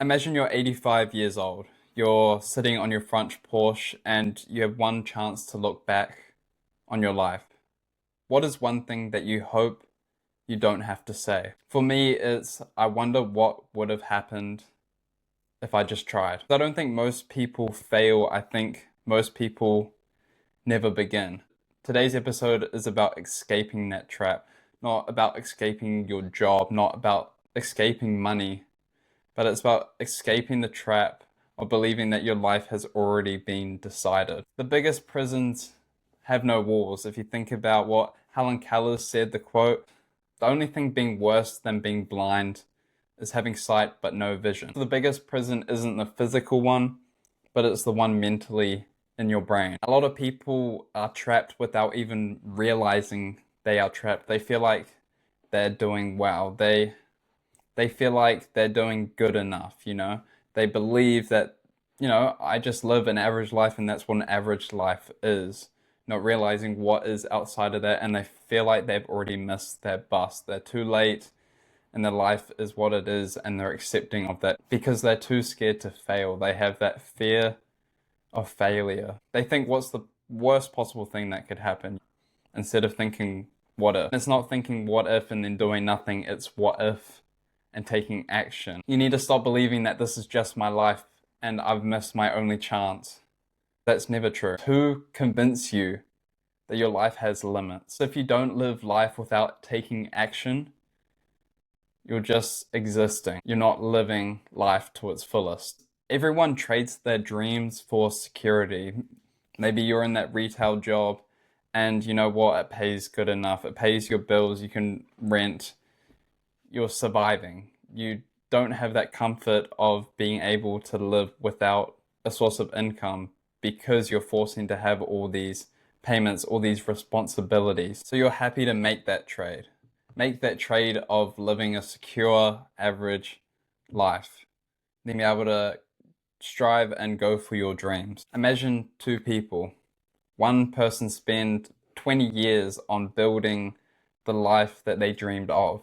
Imagine you're 85 years old. You're sitting on your front porch and you have one chance to look back on your life. What is one thing that you hope you don't have to say? For me, it's I wonder what would have happened if I just tried. I don't think most people fail. I think most people never begin. Today's episode is about escaping that trap, not about escaping your job, not about escaping money, but it's about escaping the trap of believing that your life has already been decided. The biggest prisons have no walls. If you think about what Helen Keller said, the quote, the only thing being worse than being blind is having sight but no vision. So the biggest prison isn't the physical one, but it's the one mentally in your brain. A lot of people are trapped without even realizing they are trapped. They feel like they're doing well. They feel like they're doing good enough. They believe that, I just live an average life and that's what an average life is. Not realizing what is outside of that, and they feel like they've already missed their bus. They're too late and their life is what it is, and they're accepting of that because they're too scared to fail. They have that fear of failure. They think what's the worst possible thing that could happen instead of thinking what if. It's not thinking what if and then doing nothing, it's what if and taking action. You need to stop believing that this is just my life and I've missed my only chance. That's never true. Who convince you that your life has limits? If you don't live life without taking action, you're just existing. You're not living life to its fullest. Everyone trades their dreams for security. Maybe you're in that retail job and you know what, it pays good enough. It pays your bills, you can rent, you're surviving. You don't have that comfort of being able to live without a source of income because you're forcing to have all these payments, all these responsibilities. So you're happy to make that trade. Make that trade of living a secure, average life. Then be able to strive and go for your dreams. Imagine two people. One person spent 20 years on building the life that they dreamed of,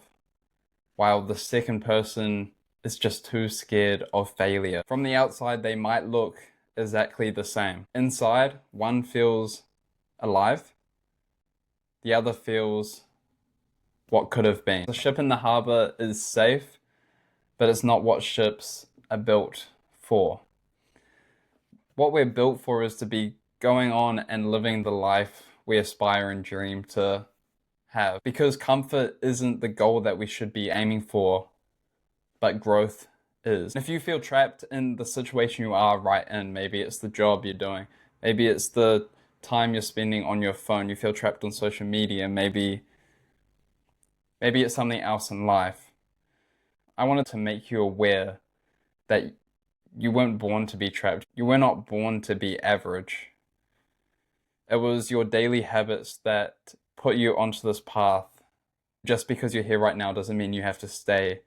while the second person is just too scared of failure. From the outside, they might look exactly the same. Inside, one feels alive, the other feels what could have been. The ship in the harbor is safe, but it's not what ships are built for. What we're built for is to be going on and living the life we aspire and dream to have. Because comfort isn't the goal that we should be aiming for, but growth is. If you feel trapped in the situation you are right in, maybe it's the job you're doing, maybe it's the time you're spending on your phone, you feel trapped on social media, maybe it's something else in life. I wanted to make you aware that you weren't born to be trapped. You were not born to be average. It was your daily habits that put you onto this path. Just because you're here right now doesn't mean you have to stay.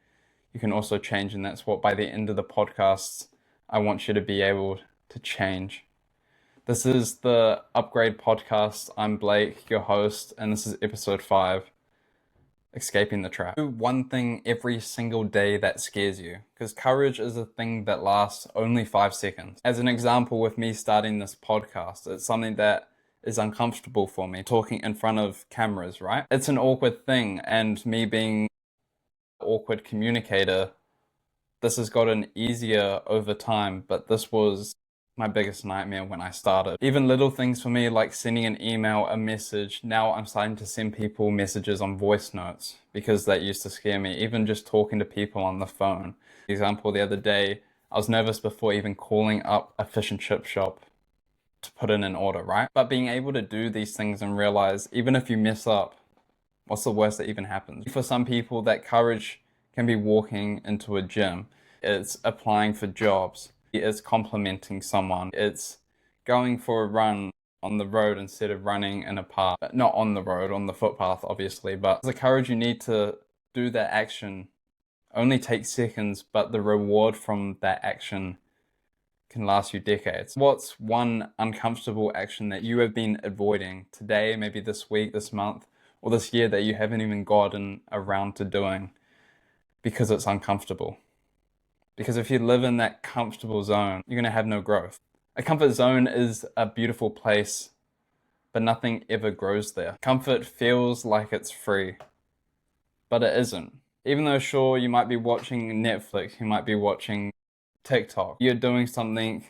You can also change, and that's what by the end of the podcast, I want you to be able to change. This is the Upgrade Podcast. I'm Blake, your host, and this is episode 5. Escaping the trap. Do one thing every single day that scares you, because courage is a thing that lasts only 5 seconds. As an example, with me starting this podcast, it's something that is uncomfortable for me, talking in front of cameras, right? It's an awkward thing, and me being an awkward communicator, this has gotten easier over time, but this was my biggest nightmare when I started. Even little things for me like sending an email, a message, now I'm starting to send people messages on voice notes because that used to scare me. Even just talking to people on the phone. For example, the other day, I was nervous before even calling up a fish and chip shop to put in an order, right? But being able to do these things and realize even if you mess up, what's the worst that even happens? For some people, that courage can be walking into a gym. It's applying for jobs. It's complimenting someone. It's going for a run on the road instead of running in a park. Not on the road, on the footpath, obviously, but the courage you need to do that action only takes seconds, but the reward from that action can last you decades. What's one uncomfortable action that you have been avoiding today, maybe this week, this month, or this year that you haven't even gotten around to doing because it's uncomfortable? Because if you live in that comfortable zone, you're going to have no growth. A comfort zone is a beautiful place, but nothing ever grows there. Comfort feels like it's free, but it isn't. Even though, sure, you might be watching Netflix, you might be watching TikTok, you're doing something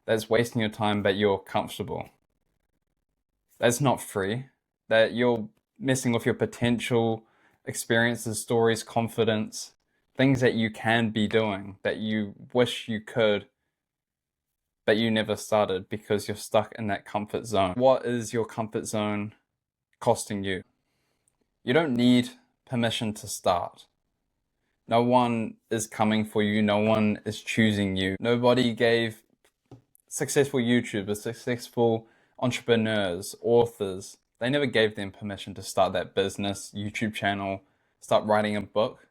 that's wasting your time, but you're comfortable. That's not free. That you're messing with your potential experiences, stories, confidence, things that you can be doing that you wish you could, but you never started because you're stuck in that comfort zone. What is your comfort zone costing you? You don't need permission to start. No one is coming for you. No one is choosing you. Nobody gave successful YouTubers, successful entrepreneurs, authors, they never gave them permission to start that business, YouTube channel, start writing a book.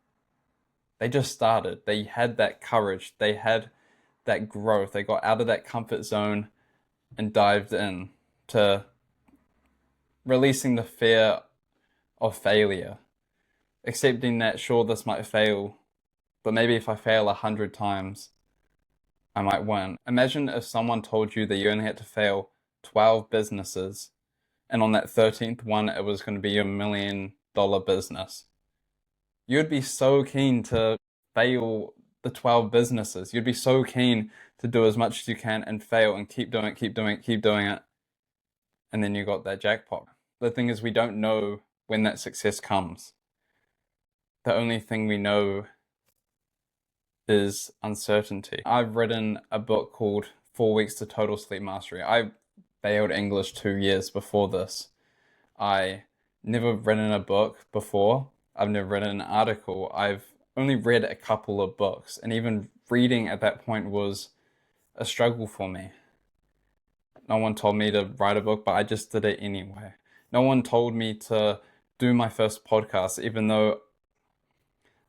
They just started. They had that courage. They had that growth. They got out of that comfort zone and dived in to releasing the fear of failure, accepting that, sure, this might fail, but maybe if I fail 100 times, I might win. Imagine if someone told you that you only had to fail 12 businesses, and on that 13th one, it was going to be your $1 million business. You'd be so keen to fail the 12 businesses. You'd be so keen to do as much as you can and fail and keep doing it, keep doing it, keep doing it. And then you got that jackpot. The thing is, we don't know when that success comes. The only thing we know is uncertainty. I've written a book called 4 Weeks to Total Sleep Mastery. I failed English 2 years before this. I never written a book before. I've never written an article. I've only read a couple of books, and even reading at that point was a struggle for me. No one told me to write a book, but I just did it anyway. No one told me to do my first podcast, even though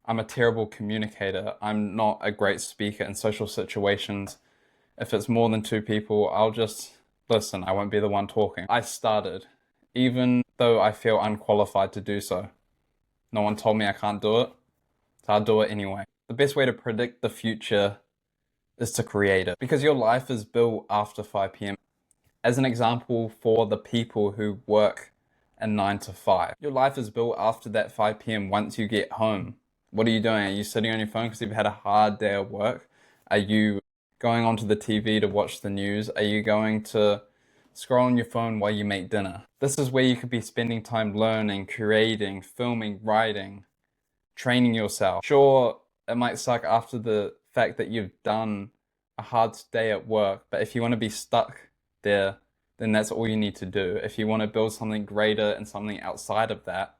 I'm a terrible communicator. I'm not a great speaker in social situations. If it's more than 2 people, I'll just listen. I won't be the one talking. I started, even though I feel unqualified to do so. No one told me I can't do it, so I'll do it anyway. The best way to predict the future is to create it, because your life is built after 5 p.m. As an example, for the people who work a 9 to 5, your life is built after that 5 p.m. once you get home. What are you doing? Are you sitting on your phone because you've had a hard day of work? Are you going onto the TV to watch the news? Are you going to scroll on your phone while you make dinner? This is where you could be spending time learning, creating, filming, writing, training yourself. Sure, it might suck after the fact that you've done a hard day at work, but if you want to be stuck there, then that's all you need to do. If you want to build something greater and something outside of that,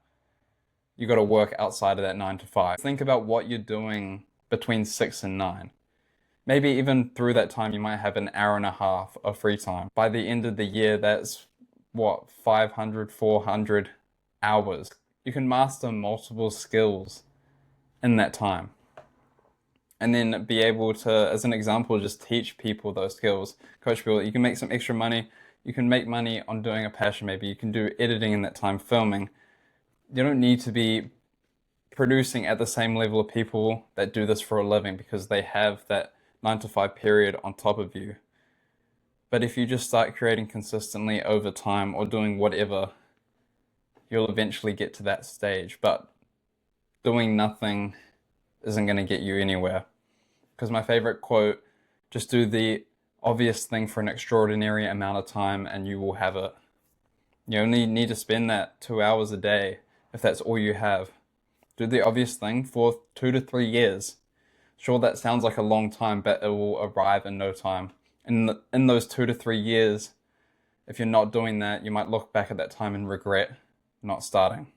you got to work outside of that 9 to 5. Think about what you're doing between 6 and 9. Maybe even through that time, you might have an hour and a half of free time. By the end of the year, that's what, 500, 400 hours. You can master multiple skills in that time. And then be able to, as an example, just teach people those skills, coach people. You can make some extra money. You can make money on doing a passion. Maybe you can do editing in that time, filming. You don't need to be producing at the same level of people that do this for a living because they have that 9 to 5 period on top of you. But if you just start creating consistently over time or doing whatever, you'll eventually get to that stage. But doing nothing isn't going to get you anywhere. Because my favorite quote, just do the obvious thing for an extraordinary amount of time and you will have it. You only need to spend that 2 hours a day if that's all you have. Do the obvious thing for 2 to 3 years. Sure, that sounds like a long time, but it will arrive in no time. In those 2 to 3 years, if you're not doing that, you might look back at that time and regret not starting.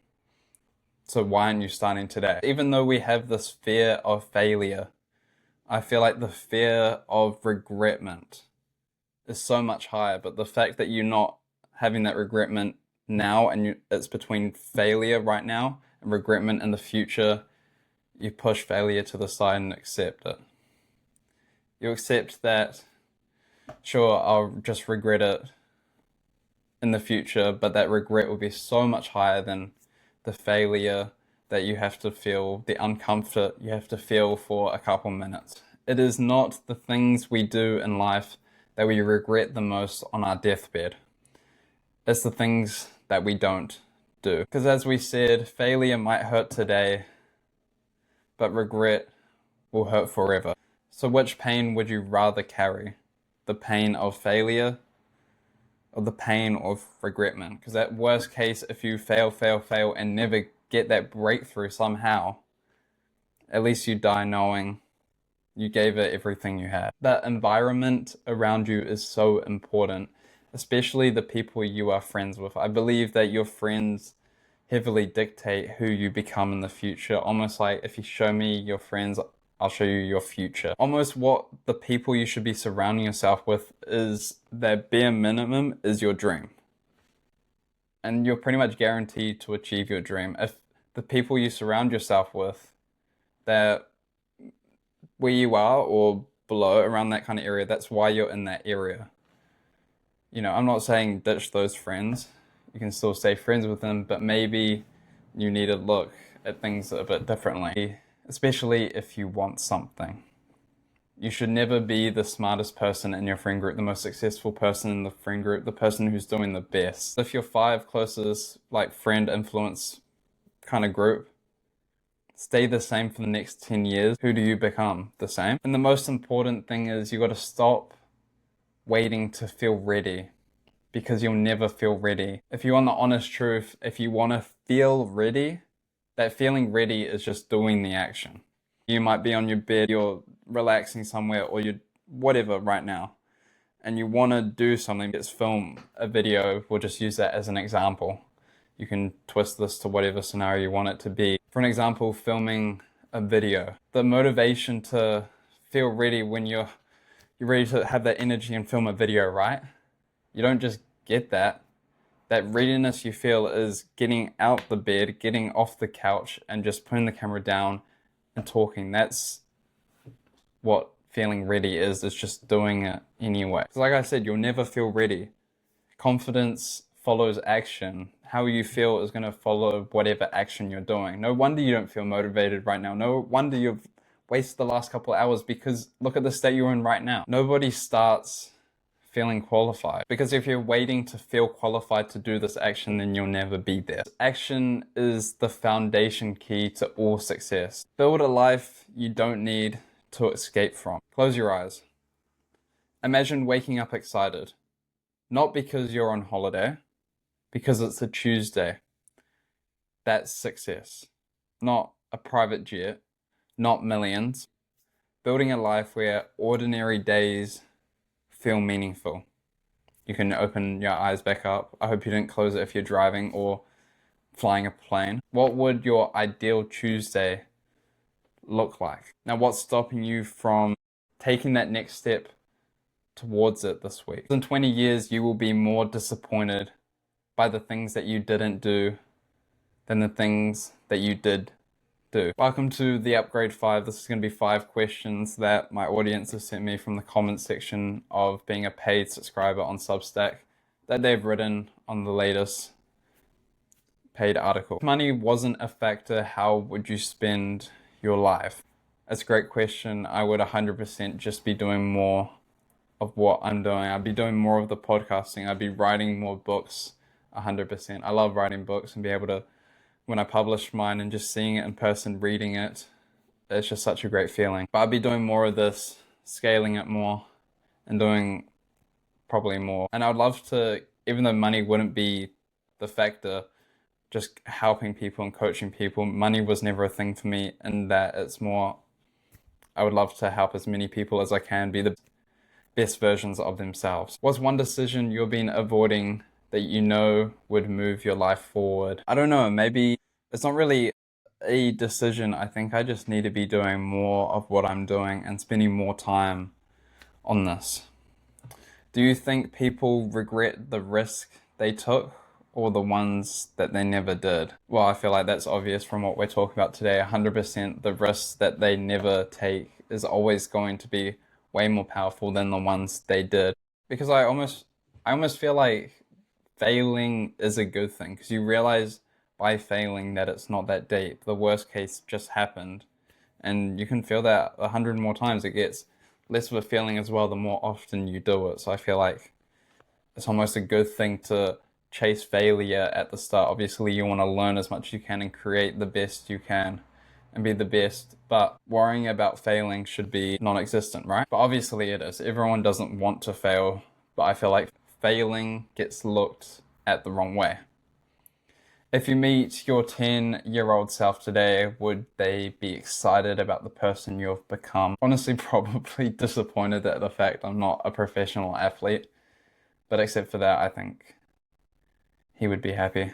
So why aren't you starting today? Even though we have this fear of failure, I feel like the fear of regretment is so much higher, but the fact that you're not having that regretment now and it's between failure right now and regretment in the future, you push failure to the side and accept it. You accept that, sure, I'll just regret it in the future, but that regret will be so much higher than the failure that you have to feel, the uncomfort you have to feel for a couple minutes. It is not the things we do in life that we regret the most on our deathbed. It's the things that we don't do. Because as we said, failure might hurt today, but regret will hurt forever. So which pain would you rather carry? The pain of failure or the pain of regretment? Because at worst case, if you fail, and never get that breakthrough somehow, at least you die knowing you gave it everything you had. That environment around you is so important, especially the people you are friends with. I believe that your friends heavily dictate who you become in the future. Almost like if you show me your friends, I'll show you your future. Almost what the people you should be surrounding yourself with is their bare minimum is your dream. And you're pretty much guaranteed to achieve your dream. If the people you surround yourself with, they're where you are or below around that kind of area, that's why you're in that area. I'm not saying ditch those friends. You can still stay friends with them, but maybe you need to look at things a bit differently, especially if you want something. You should never be the smartest person in your friend group, the most successful person in the friend group, the person who's doing the best. If your 5 closest friend influence kind of group stay the same for the next 10 years, who do you become? The same? And the most important thing is you got to stop waiting to feel ready, because you'll never feel ready. If you want the honest truth, if you want to feel ready, that feeling ready is just doing the action. You might be on your bed, you're relaxing somewhere, or you're whatever right now, and you want to do something. Let's film a video. We'll just use that as an example. You can twist this to whatever scenario you want it to be. For an example, filming a video. The motivation to feel ready when you're ready to have that energy and film a video, right? You don't just get that. That readiness you feel is getting out the bed, getting off the couch, and just putting the camera down and talking. That's what feeling ready is. It's just doing it anyway. Because like I said, you'll never feel ready. Confidence follows action. How you feel is going to follow whatever action you're doing. No wonder you don't feel motivated right now. No wonder you've wasted the last couple of hours, because look at the state you're in right now. Nobody starts feeling qualified, because if you're waiting to feel qualified to do this action, then you'll never be there. Action is the foundation key to all success. Build a life you don't need to escape from. Close your eyes. Imagine waking up excited, not because you're on holiday, because it's a Tuesday. That's success. Not a private jet, not millions. Building a life where ordinary days feel meaningful. You can open your eyes back up. I hope you didn't close it if you're driving or flying a plane. What would your ideal Tuesday look like? Now, what's stopping you from taking that next step towards it this week? In 20 years, you will be more disappointed by the things that you didn't do than the things that you did do. Welcome to the Upgrade 5. This is going to be 5 questions that my audience has sent me from the comments section of being a paid subscriber on Substack that they've written on the latest paid article. If money wasn't a factor, how would you spend your life? That's a great question. I would 100% just be doing more of what I'm doing. I'd be doing more of the podcasting. I'd be writing more books, 100%. I love writing books and be able to, when I publish mine and just seeing it in person, reading it, it's just such a great feeling. But I'd be doing more of this, scaling it more, and doing probably more. And I'd love to, even though money wouldn't be the factor, just helping people and coaching people. Money was never a thing for me, and that it's more, I would love to help as many people as I can be the best versions of themselves. What's one decision you've been avoiding that you know would move your life forward? I don't know, maybe it's not really a decision. I think I just need to be doing more of what I'm doing and spending more time on this. Do you think people regret the risk they took or the ones that they never did? Well, I feel like that's obvious from what we're talking about today. 100% the risks that they never take is always going to be way more powerful than the ones they did. Because I almost feel like failing is a good thing, because you realize by failing that it's not that deep. The worst case just happened, And you can feel that 100 more times. It gets less of a feeling as well the more often you do it. So I feel like it's almost a good thing to chase failure at the start. Obviously, you want to learn as much as you can and create the best you can and be the best, but worrying about failing should be non-existent, right? But obviously it is. Everyone doesn't want to fail, but I feel like failing gets looked at the wrong way. If you meet your 10-year-old self today, would they be excited about the person you've become? Honestly, probably disappointed at the fact I'm not a professional athlete. But except for that, I think he would be happy.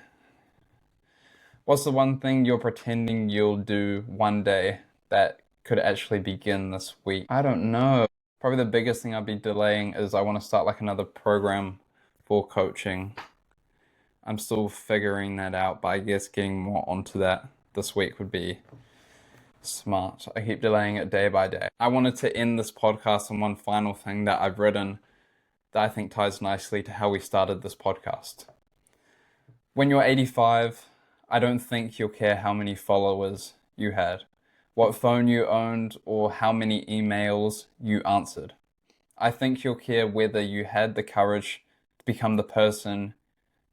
What's the one thing you're pretending you'll do one day that could actually begin this week? I don't know. Probably the biggest thing I'd be delaying is I want to start like another program for coaching. I'm still figuring that out, but I guess getting more onto that this week would be smart. I keep delaying it day by day. I wanted to end this podcast on one final thing that I've written that I think ties nicely to how we started this podcast. When you're 85, I don't think you'll care how many followers you had, what phone you owned, or how many emails you answered. I think you'll care whether you had the courage to become the person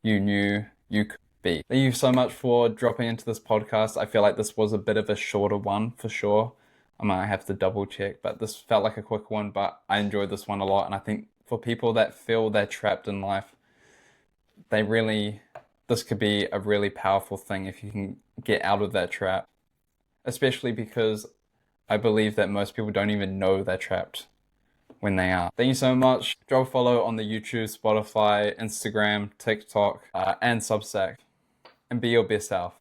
you knew you could be. Thank you so much for dropping into this podcast. I feel like this was a bit of a shorter one for sure. I might have to double check, but this felt like a quick one, but I enjoyed this one a lot. And I think for people that feel they're trapped in life, this could be a really powerful thing if you can get out of that trap, especially because I believe that most people don't even know they're trapped when they are. Thank you so much. Drop a follow on the YouTube, Spotify, Instagram, TikTok, and Substack, and be your best self.